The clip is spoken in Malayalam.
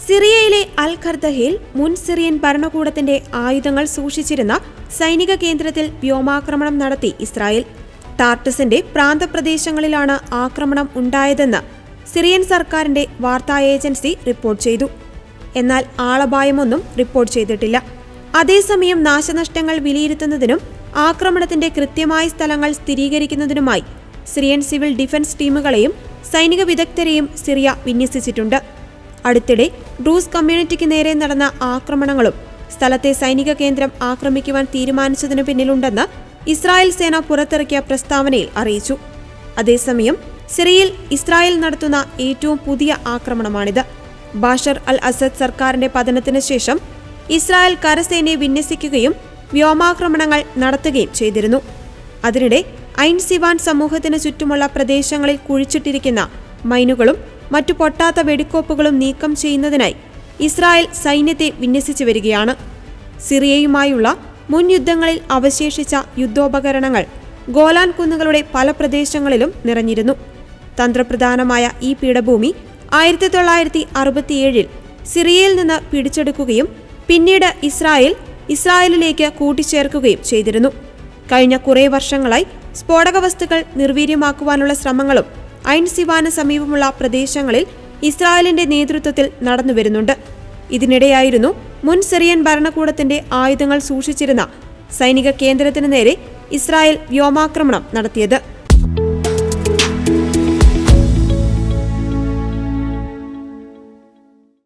സിറിയയിലെ അൽ ഖർദഹയിൽ മുൻ സിറിയൻ ഭരണകൂടത്തിന്റെ ആയുധങ്ങൾ സൂക്ഷിച്ചിരുന്ന സൈനിക കേന്ദ്രത്തിൽ വ്യോമാക്രമണം നടത്തി ഇസ്രായേൽ. ടാർട്ടസിന്റെ പ്രാന്തപ്രദേശങ്ങളിലാണ് ആക്രമണം ഉണ്ടായതെന്ന് സിറിയൻ സർക്കാരിന്റെ വാർത്താ ഏജൻസി റിപ്പോർട്ട് ചെയ്തു. എന്നാൽ ആളപായമൊന്നും റിപ്പോർട്ട് ചെയ്തിട്ടില്ല. അതേസമയം നാശനഷ്ടങ്ങൾ വിലയിരുത്തുന്നതിനും ആക്രമണത്തിന്റെ കൃത്യമായ സ്ഥലങ്ങൾ സ്ഥിരീകരിക്കുന്നതിനുമായി സിറിയൻ സിവിൽ ഡിഫൻസ് ടീമുകളെയും സൈനിക വിദഗ്ധരെയും സിറിയ വിന്യസിച്ചിട്ടുണ്ട്. അടുത്തിടെ ഡ്രൂസ് കമ്മ്യൂണിറ്റിക്ക് നേരെ നടന്ന ആക്രമണങ്ങളും സ്ഥലത്തെ സൈനിക കേന്ദ്രം ആക്രമിക്കുവാൻ തീരുമാനിച്ചതിനു പിന്നിലുണ്ടെന്ന് ഇസ്രായേൽ സേന പുറത്തിറക്കിയ പ്രസ്താവനയിൽ അറിയിച്ചു. അതേസമയം സിറിയയിൽ ഇസ്രായേൽ നടത്തുന്ന ഏറ്റവും പുതിയ ആക്രമണമാണിത്. ബാഷർ അൽ അസദ് സർക്കാരിന്റെ പതനത്തിന് ശേഷം ഇസ്രായേൽ കരസേനയെ വിന്യസിക്കുകയും വ്യോമാക്രമണങ്ങൾ നടത്തുകയും ചെയ്തിരുന്നു. അതിനിടെ ഐൻ സിവാൻ സമൂഹത്തിന് ചുറ്റുമുള്ള പ്രദേശങ്ങളിൽ കുഴിച്ചിട്ടിരിക്കുന്ന മൈനുകളും മറ്റു പൊട്ടാത്ത വെടിക്കോപ്പുകളും നീക്കം ചെയ്യുന്നതിനായി ഇസ്രായേൽ സൈന്യത്തെ വിന്യസിച്ചു വരികയാണ്. സിറിയയുമായുള്ള മുൻ യുദ്ധങ്ങളിൽ അവശേഷിച്ച യുദ്ധോപകരണങ്ങൾ ഗോലാൻ കുന്നുകളുടെ പല പ്രദേശങ്ങളിലും നിറഞ്ഞിരുന്നു. തന്ത്രപ്രധാനമായ ഈ പീഠഭൂമി 1967 സിറിയയിൽ നിന്ന് പിടിച്ചെടുക്കുകയും പിന്നീട് ഇസ്രായേലിലേക്ക് കൂട്ടിച്ചേർക്കുകയും ചെയ്തിരുന്നു. കഴിഞ്ഞ കുറേ വർഷങ്ങളായി സ്ഫോടക വസ്തുക്കൾ നിർവീര്യമാക്കുവാനുള്ള ശ്രമങ്ങളും ഐൻ സിവാന് സമീപമുള്ള പ്രദേശങ്ങളിൽ ഇസ്രായേലിന്റെ നേതൃത്വത്തിൽ നടന്നുവരുന്നുണ്ട്. ഇതിനിടെയായിരുന്നു മുൻ സിറിയൻ ഭരണകൂടത്തിന്റെ ആയുധങ്ങൾ സൂക്ഷിച്ചിരുന്ന സൈനിക കേന്ദ്രത്തിന് നേരെ ഇസ്രായേൽ വ്യോമാക്രമണം നടത്തിയത്.